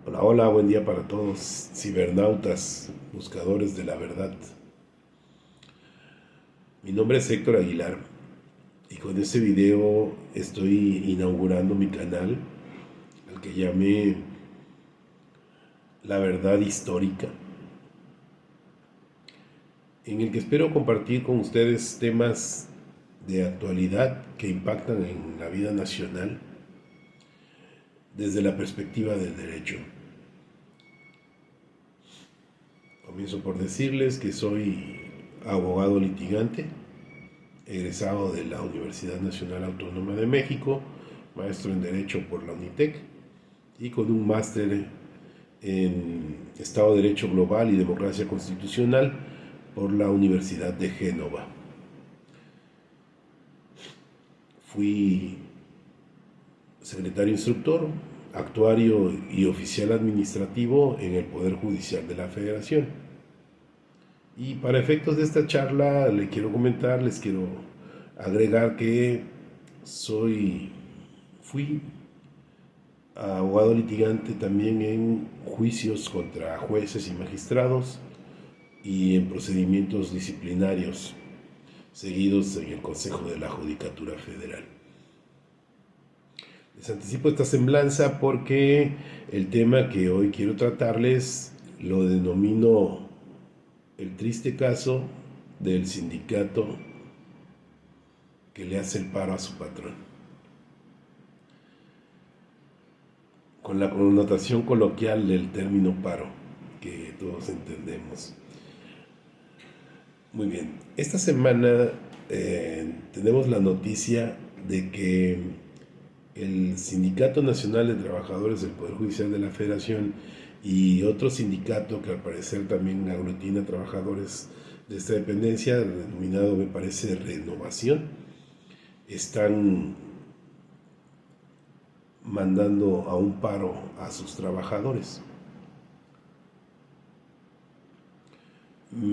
Hola, hola, buen día para todos, cibernautas, buscadores de la verdad. Mi nombre es Héctor Aguilar y con este video estoy inaugurando mi canal, al que llamé La Verdad Histórica, en el que espero compartir con ustedes temas de actualidad que impactan en la vida nacional desde la perspectiva del derecho. Comienzo por decirles que soy abogado litigante, egresado de la Universidad Nacional Autónoma de México, maestro en Derecho por la UNITEC y con un máster en Estado de Derecho Global y Democracia Constitucional por la Universidad de Génova. Fui secretario instructor, actuario y oficial administrativo en el Poder Judicial de la Federación. Y para efectos de esta charla les quiero agregar que soy, fui abogado litigante también en juicios contra jueces y magistrados y en procedimientos disciplinarios seguidos en el Consejo de la Judicatura Federal. Les anticipo esta semblanza porque el tema que hoy quiero tratarles lo denomino el triste caso del sindicato que le hace el paro a su patrón, con la connotación coloquial del término paro, que todos entendemos. Muy bien, esta semana tenemos la noticia de que el Sindicato Nacional de Trabajadores del Poder Judicial de la Federación y otro sindicato que al parecer también aglutina trabajadores de esta dependencia, denominado me parece Renovación, están mandando a un paro a sus trabajadores.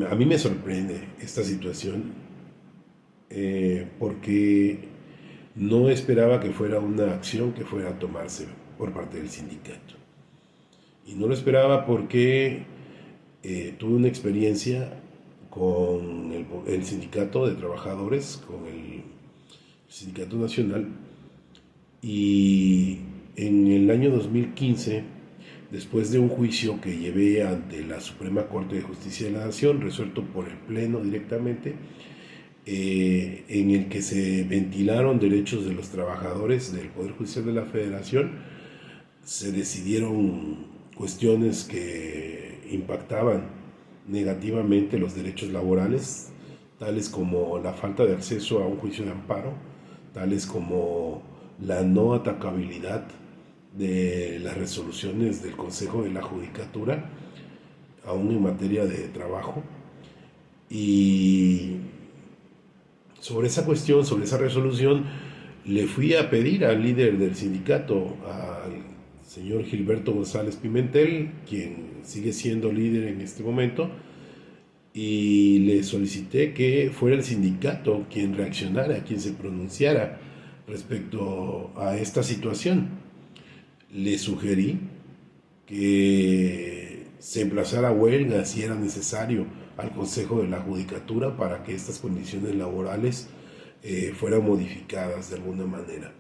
A mí me sorprende esta situación porque no esperaba que fuera una acción que fuera a tomarse por parte del sindicato. Y no lo esperaba porque tuve una experiencia con el sindicato de trabajadores, con el sindicato nacional, y en el año 2015, después de un juicio que llevé ante la Suprema Corte de Justicia de la Nación, resuelto por el Pleno directamente, en el que se ventilaron derechos de los trabajadores del Poder Judicial de la Federación, se decidieron cuestiones que impactaban negativamente los derechos laborales, tales como la falta de acceso a un juicio de amparo, tales como la no atacabilidad de las resoluciones del Consejo de la Judicatura, aún en materia de trabajo. Y sobre esa cuestión, sobre esa resolución, le fui a pedir al líder del sindicato, al señor Gilberto González Pimentel, quien sigue siendo líder en este momento, y le solicité que fuera el sindicato quien reaccionara, quien se pronunciara respecto a esta situación. Le sugerí que se emplazara a huelga si era necesario al Consejo de la Judicatura para que estas condiciones laborales fueran modificadas de alguna manera.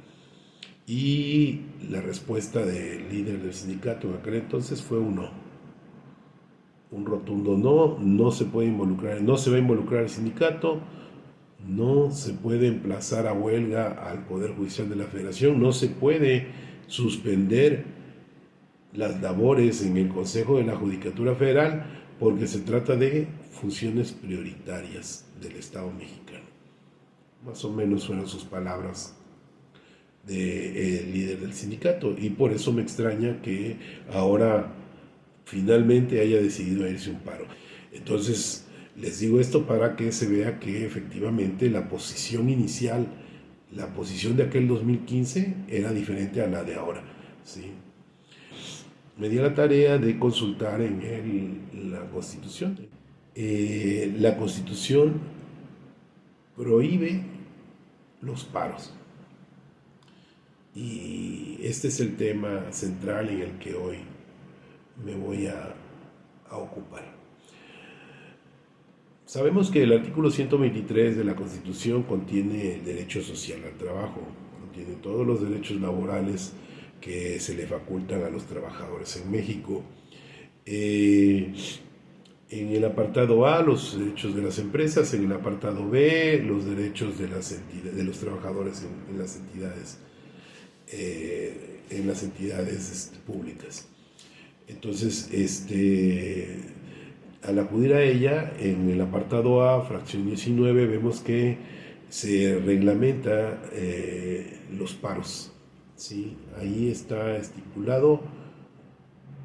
Y la respuesta del líder del sindicato en aquel entonces fue un no, un rotundo no. No se puede involucrar, no se va a involucrar el sindicato, no se puede emplazar a huelga al Poder Judicial de la Federación, no se puede suspender las labores en el Consejo de la Judicatura Federal porque se trata de funciones prioritarias del Estado mexicano. Más o menos fueron sus palabras del líder del sindicato, y por eso me extraña que ahora finalmente haya decidido irse un paro. Entonces, les digo esto para que se vea que efectivamente la posición inicial, la posición de aquel 2015 era diferente a la de ahora, ¿sí? Me di la tarea de consultar en la Constitución. La Constitución prohíbe los paros. Y este es el tema central en el que hoy me voy a ocupar. Sabemos que el artículo 123 de la Constitución contiene el derecho social al trabajo, contiene todos los derechos laborales que se le facultan a los trabajadores en México. En el apartado A, los derechos de las empresas; en el apartado B, los derechos de los trabajadores en las entidades públicas. Entonces, al acudir a ella, en el apartado A, fracción 19, vemos que se reglamenta los paros, ¿sí? Ahí está estipulado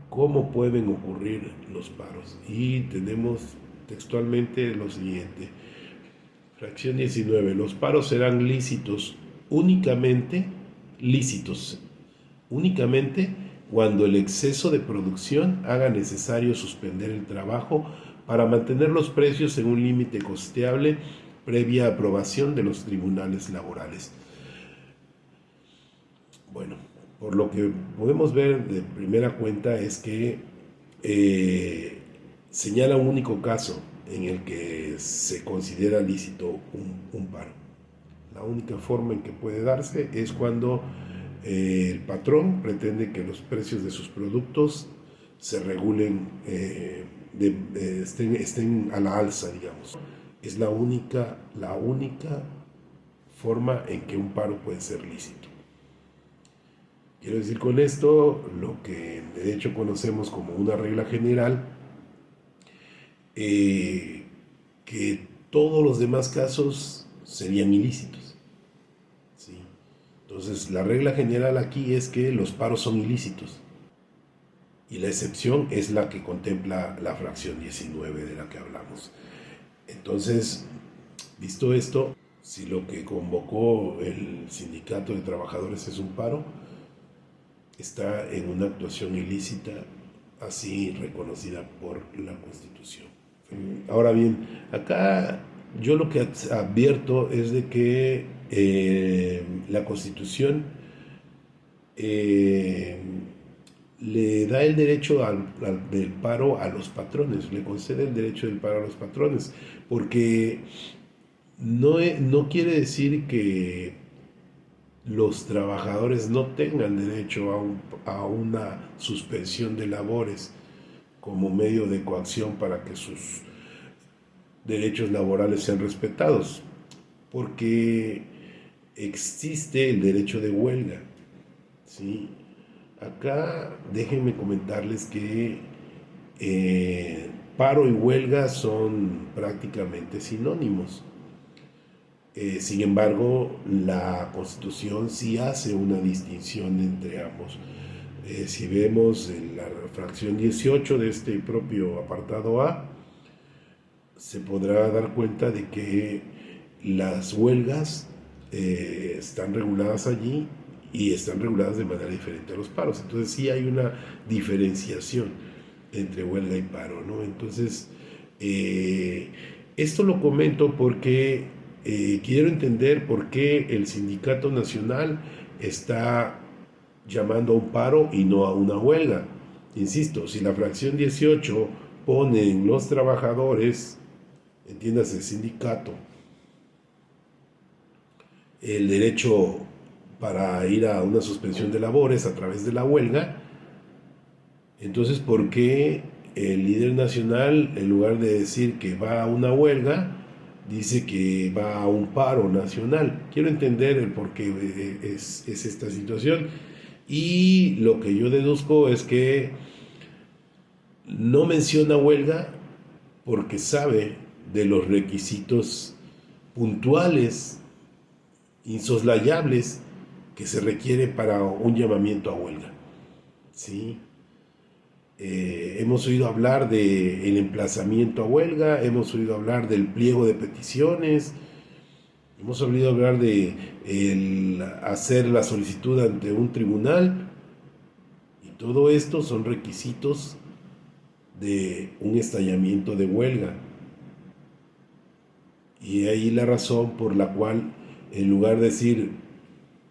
cómo pueden ocurrir los paros. Y tenemos textualmente lo siguiente. Fracción 19. Los paros serán únicamente cuando el exceso de producción haga necesario suspender el trabajo para mantener los precios en un límite costeable previa aprobación de los tribunales laborales. Bueno, por lo que podemos ver de primera cuenta es que señala un único caso en el que se considera lícito un paro. La única forma en que puede darse es cuando el patrón pretende que los precios de sus productos se regulen, estén a la alza, digamos. Es la única forma en que un paro puede ser lícito. Quiero decir con esto lo que en derecho conocemos como una regla general, que todos los demás casos serían ilícitos, ¿sí? Entonces, la regla general aquí es que los paros son ilícitos, y la excepción es la que contempla la fracción 19 de la que hablamos. Entonces, visto esto, si lo que convocó el sindicato de trabajadores es un paro, está en una actuación ilícita, así reconocida por la Constitución. Ahora bien, acá yo lo que advierto es de que la Constitución le da el derecho del paro a los patrones, le concede el derecho del paro a los patrones, porque no quiere decir que los trabajadores no tengan derecho a una suspensión de labores como medio de coacción para que sus derechos laborales sean respetados, porque existe el derecho de huelga, ¿sí? Acá déjenme comentarles que paro y huelga son prácticamente sinónimos. Sin embargo, la Constitución sí hace una distinción entre ambos. Si vemos en la fracción 18 de este propio apartado A, se podrá dar cuenta de que las huelgas están reguladas allí y están reguladas de manera diferente a los paros. Entonces sí hay una diferenciación entre huelga y paro, ¿no? Entonces, esto lo comento porque quiero entender por qué el Sindicato Nacional está llamando a un paro y no a una huelga. Insisto, si la fracción 18 pone en los trabajadores, entiéndase sindicato, el derecho para ir a una suspensión de labores a través de la huelga, entonces ¿por qué el líder nacional, en lugar de decir que va a una huelga, dice que va a un paro nacional? Quiero entender el por qué es esta situación, y lo que yo deduzco es que no menciona huelga porque sabe de los requisitos puntuales, insoslayables, que se requiere para un llamamiento a huelga, ¿sí? Hemos oído hablar del emplazamiento a huelga, hemos oído hablar del pliego de peticiones, hemos oído hablar de hacer la solicitud ante un tribunal, y todo esto son requisitos de un estallamiento de huelga. Y ahí la razón por la cual, en lugar de decir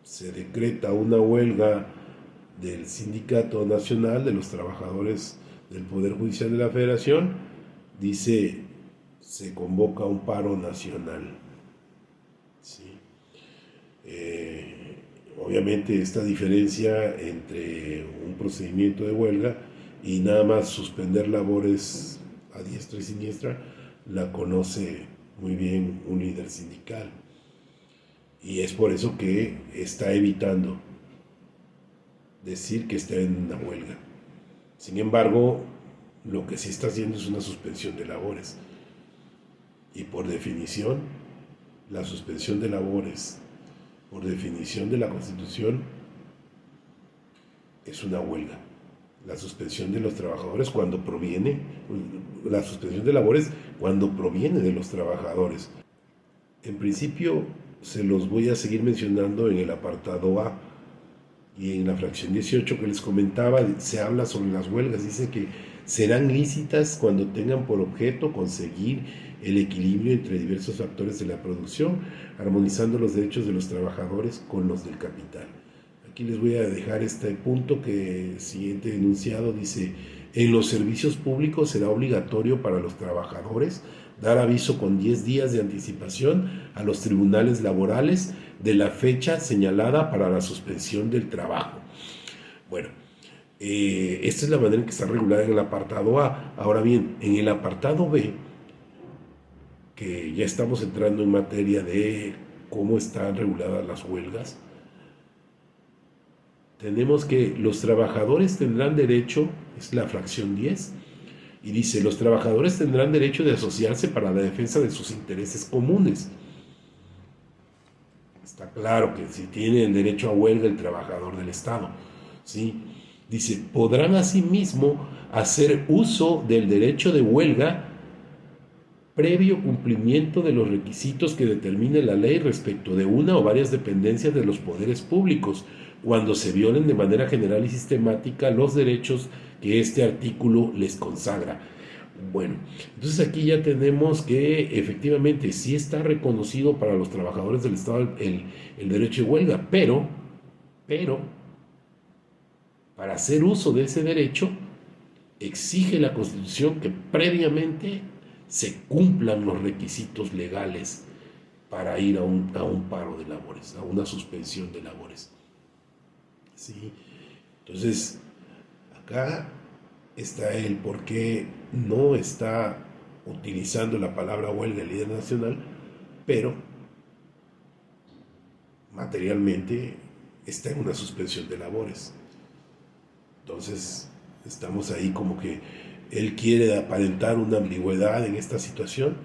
se decreta una huelga del Sindicato Nacional de los Trabajadores del Poder Judicial de la Federación, dice, se convoca un paro nacional. ¿Sí? Obviamente esta diferencia entre un procedimiento de huelga y nada más suspender labores a diestra y siniestra la conoce muy bien un líder sindical, y es por eso que está evitando decir que está en una huelga. Sin embargo, lo que sí está haciendo es una suspensión de labores, y por definición la suspensión de labores, por definición de la Constitución, es una huelga. La suspensión de los trabajadores cuando proviene, la suspensión de labores cuando proviene de los trabajadores. En principio se los voy a seguir mencionando en el apartado A, y en la fracción 18 que les comentaba se habla sobre las huelgas. Dice que serán lícitas cuando tengan por objeto conseguir el equilibrio entre diversos factores de la producción, armonizando los derechos de los trabajadores con los del capital. Aquí les voy a dejar este punto, que el siguiente enunciado dice: en los servicios públicos será obligatorio para los trabajadores dar aviso con 10 días de anticipación a los tribunales laborales de la fecha señalada para la suspensión del trabajo. Bueno, esta es la manera en que está regulada en el apartado A. Ahora bien, en el apartado B, que ya estamos entrando en materia de cómo están reguladas las huelgas, tenemos que los trabajadores tendrán derecho, es la fracción 10, y dice: los trabajadores tendrán derecho de asociarse para la defensa de sus intereses comunes. Está claro que si tiene el derecho a huelga el trabajador del Estado, ¿sí? Dice: podrán asimismo hacer uso del derecho de huelga previo cumplimiento de los requisitos que determine la ley respecto de una o varias dependencias de los poderes públicos, cuando se violen de manera general y sistemática los derechos que este artículo les consagra. Bueno, entonces aquí ya tenemos que efectivamente sí está reconocido para los trabajadores del Estado el derecho de huelga, pero, para hacer uso de ese derecho, exige la Constitución que previamente se cumplan los requisitos legales para ir a un paro de labores, a una suspensión de labores. ¿Sí? Entonces, acá está el por qué no está utilizando la palabra huelga el líder nacional, pero materialmente está en una suspensión de labores. Entonces, estamos ahí como que él quiere aparentar una ambigüedad en esta situación,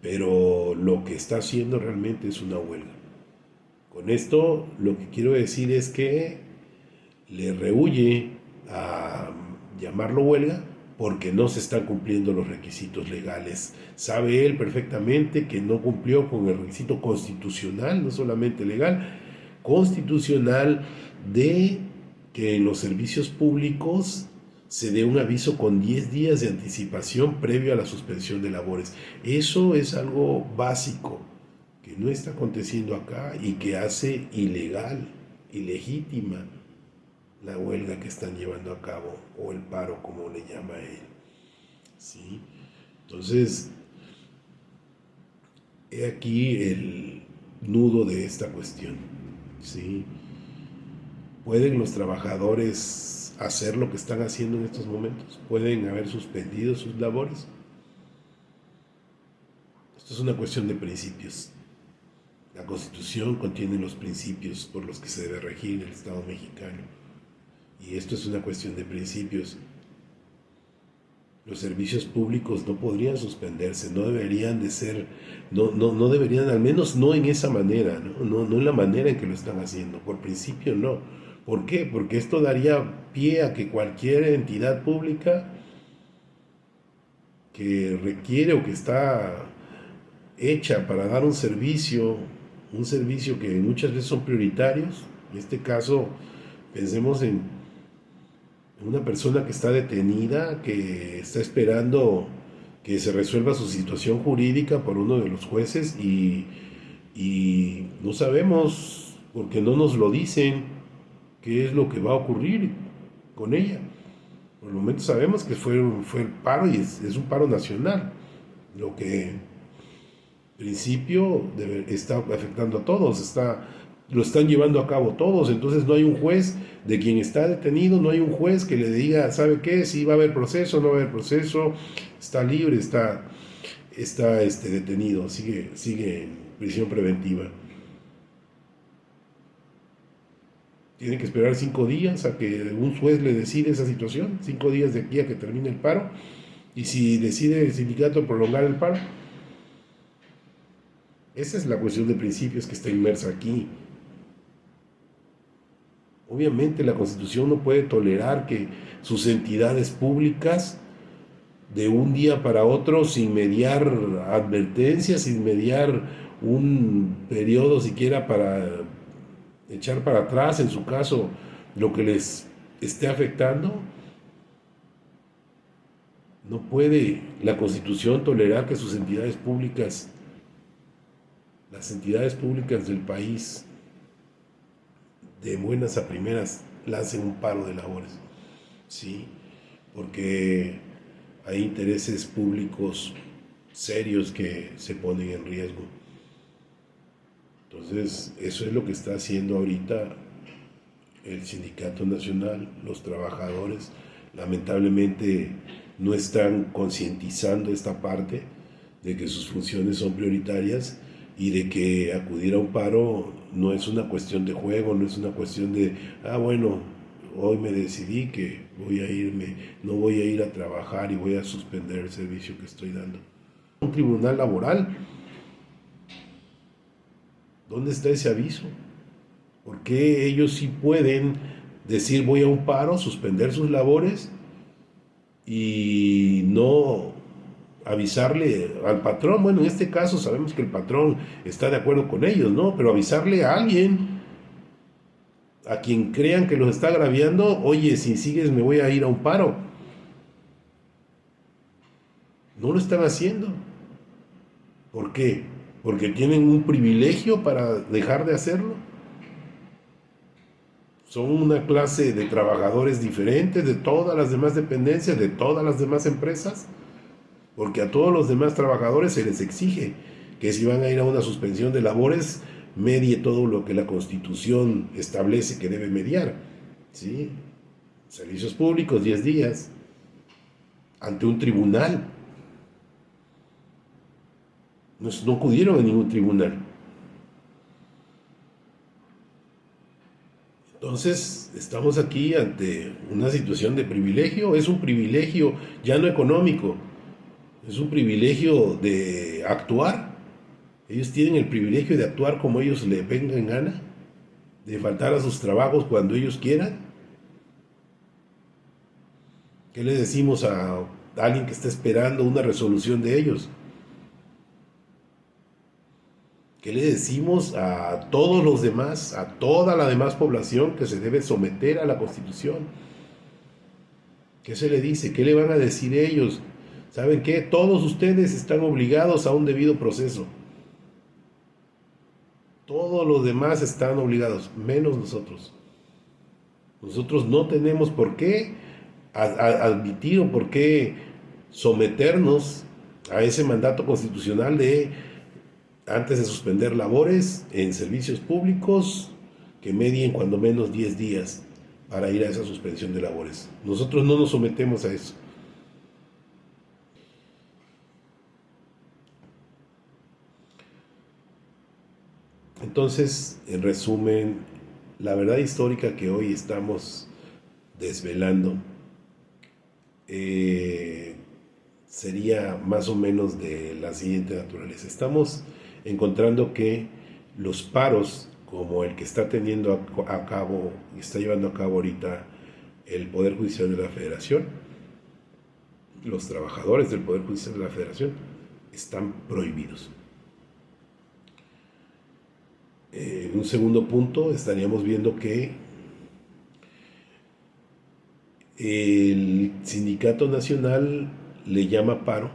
pero lo que está haciendo realmente es una huelga. Con esto lo que quiero decir es que le rehúye a llamarlo huelga porque no se están cumpliendo los requisitos legales. Sabe él perfectamente que no cumplió con el requisito constitucional, no solamente legal, constitucional, de que en los servicios públicos se dé un aviso con 10 días de anticipación previo a la suspensión de labores. Eso es algo básico que no está aconteciendo acá y que hace ilegal, ilegítima la huelga que están llevando a cabo, o el paro como le llama él. ¿Sí? Entonces, he aquí el nudo de esta cuestión. ¿Sí? ¿Pueden los trabajadores hacer lo que están haciendo en estos momentos? ¿Pueden haber suspendido sus labores? Esto es una cuestión de principios. La Constitución contiene los principios por los que se debe regir el Estado mexicano. Y esto es una cuestión de principios. Los servicios públicos no podrían suspenderse, no deberían de ser, no deberían, al menos no en esa manera, no en la manera en que lo están haciendo. Por principio no. ¿Por qué? Porque esto daría pie a que cualquier entidad pública que requiere o que está hecha para dar un servicio que muchas veces son prioritarios. En este caso, pensemos en una persona que está detenida, que está esperando que se resuelva su situación jurídica por uno de los jueces, y no sabemos, porque no nos lo dicen, qué es lo que va a ocurrir con ella. Por el momento sabemos que fue el paro y es un paro nacional, lo que en principio está afectando a todos, lo están llevando a cabo todos, entonces no hay un juez de quien está detenido, no hay un juez que le diga, ¿sabe qué? Si va a haber proceso, no va a haber proceso, está libre, está detenido, sigue en prisión preventiva. Tiene que esperar 5 días a que un juez le decide esa situación, 5 días de aquí a que termine el paro, y si decide el sindicato prolongar el paro, esa es la cuestión de principios que está inmersa aquí. Obviamente la Constitución no puede tolerar que sus entidades públicas de un día para otro, sin mediar advertencias, sin mediar un periodo siquiera para echar para atrás, en su caso, lo que les esté afectando, no puede la Constitución tolerar que sus entidades públicas, las entidades públicas del país, de buenas a primeras, lancen un paro de labores, ¿sí? Porque hay intereses públicos serios que se ponen en riesgo. Entonces, eso es lo que está haciendo ahorita el Sindicato Nacional, los trabajadores. Lamentablemente no están concientizando esta parte de que sus funciones son prioritarias y de que acudir a un paro no es una cuestión de juego, no es una cuestión de, bueno, hoy me decidí que voy a irme, no voy a ir a trabajar y voy a suspender el servicio que estoy dando. Un tribunal laboral, ¿dónde está ese aviso? ¿Por qué ellos sí pueden decir voy a un paro, suspender sus labores y no avisarle al patrón? Bueno, en este caso sabemos que el patrón está de acuerdo con ellos, ¿no? Pero avisarle a alguien, a quien crean que los está agraviando, oye, si sigues me voy a ir a un paro. No lo están haciendo. ¿Por qué? Porque tienen un privilegio para dejar de hacerlo. Son una clase de trabajadores diferentes de todas las demás dependencias, de todas las demás empresas, porque a todos los demás trabajadores se les exige que si van a ir a una suspensión de labores, medie todo lo que la Constitución establece que debe mediar, ¿sí? Servicios públicos, 10 días, ante un tribunal. No acudieron a ningún tribunal. Entonces, estamos aquí ante una situación de privilegio. Es un privilegio ya no económico, es un privilegio de actuar. Ellos tienen el privilegio de actuar como ellos les venga en gana, de faltar a sus trabajos cuando ellos quieran. ¿Qué le decimos a alguien que está esperando una resolución de ellos? ¿Qué le decimos a todos los demás, a toda la demás población que se debe someter a la Constitución? ¿Qué se le dice? ¿Qué le van a decir ellos? ¿Saben qué? Todos ustedes están obligados a un debido proceso. Todos los demás están obligados, menos nosotros. Nosotros no tenemos por qué admitir o por qué someternos a ese mandato constitucional de, antes de suspender labores en servicios públicos, que medien cuando menos 10 días para ir a esa suspensión de labores. Nosotros no nos sometemos a eso. Entonces, en resumen, la verdad histórica que hoy estamos desvelando sería más o menos de la siguiente naturaleza. Estamos encontrando que los paros, como el que está teniendo a cabo, está llevando a cabo ahorita el Poder Judicial de la Federación, los trabajadores del Poder Judicial de la Federación, están prohibidos. En un segundo punto estaríamos viendo que el Sindicato Nacional le llama paro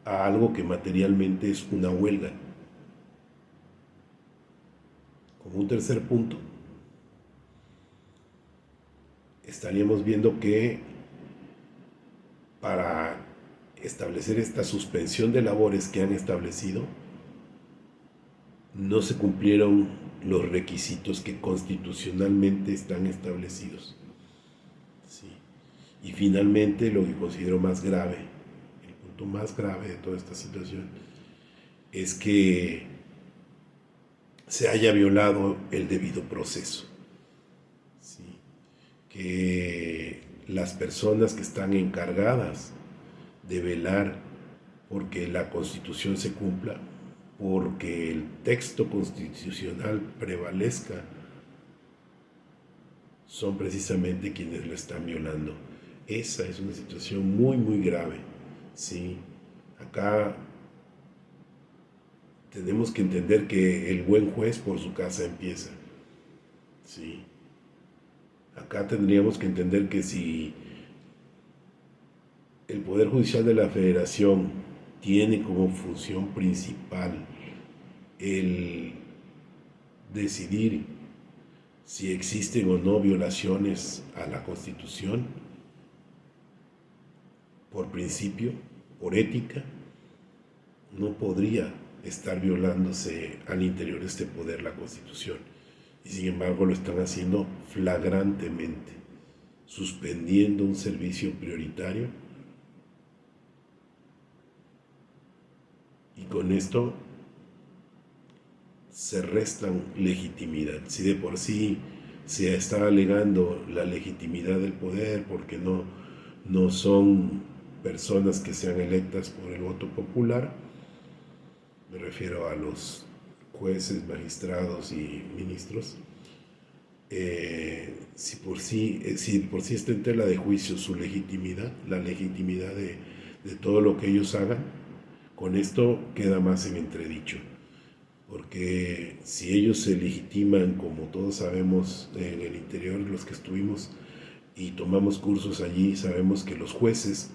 a algo que materialmente es una huelga. Como un tercer punto, estaríamos viendo que establecer esta suspensión de labores que han establecido, no se cumplieron los requisitos que constitucionalmente están establecidos. Sí. Y finalmente, lo que considero más grave, el punto más grave de toda esta situación, es que se haya violado el debido proceso. Sí. Que las personas que están encargadas de velar porque la Constitución se cumpla, porque el texto constitucional prevalezca, son precisamente quienes lo están violando. Esa es una situación muy, muy grave. ¿Sí? Acá tenemos que entender que el buen juez por su casa empieza. ¿Sí? Acá tendríamos que entender que si el Poder Judicial de la Federación tiene como función principal el decidir si existen o no violaciones a la Constitución, por principio, por ética, no podría estar violándose al interior de este poder la Constitución. Y sin embargo lo están haciendo flagrantemente, suspendiendo un servicio prioritario, y con esto se restan legitimidad. Si de por sí se está alegando la legitimidad del poder porque no son personas que sean electas por el voto popular, me refiero a los jueces, magistrados y ministros, si por sí está en tela de juicio su legitimidad, la legitimidad de todo lo que ellos hagan, con esto queda más en entredicho. Porque si ellos se legitiman, como todos sabemos en el interior, los que estuvimos y tomamos cursos allí, sabemos que los jueces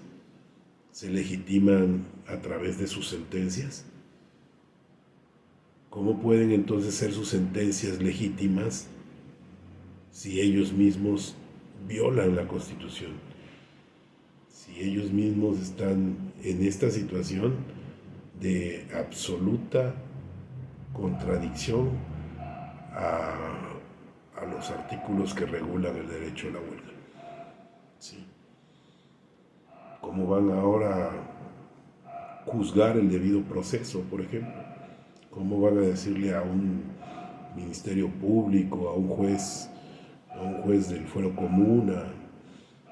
se legitiman a través de sus sentencias. ¿Cómo pueden entonces ser sus sentencias legítimas si ellos mismos violan la Constitución? Si ellos mismos están en esta situación de absoluta contradicción a los artículos que regulan el derecho a la huelga. ¿Sí? ¿Cómo van ahora a juzgar el debido proceso, por ejemplo? ¿Cómo van a decirle a un ministerio público, a un juez del fuero común,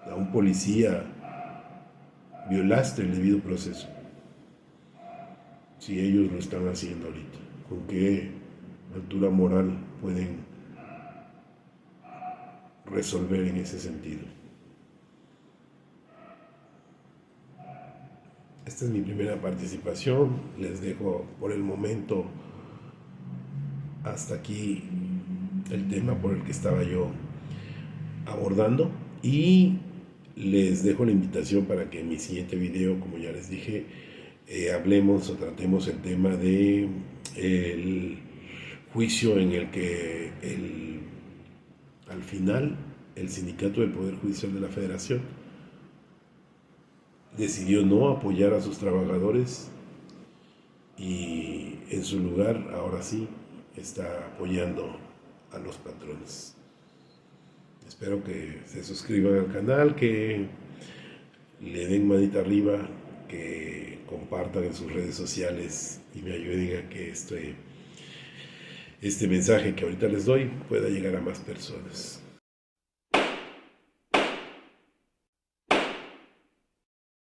a un policía, violaste el debido proceso? Si ellos lo están haciendo ahorita, ¿con qué altura moral pueden resolver en ese sentido? Esta es mi primera participación. Les dejo por el momento hasta aquí el tema por el que estaba yo abordando, y les dejo la invitación para que en mi siguiente video, como ya les dije, hablemos o tratemos el tema de el juicio en el que al final el sindicato del Poder Judicial de la Federación decidió no apoyar a sus trabajadores y en su lugar ahora sí está apoyando a los patrones. Espero que se suscriban al canal, que le den manita arriba, que compartan en sus redes sociales y me ayuden a que este mensaje que ahorita les doy pueda llegar a más personas.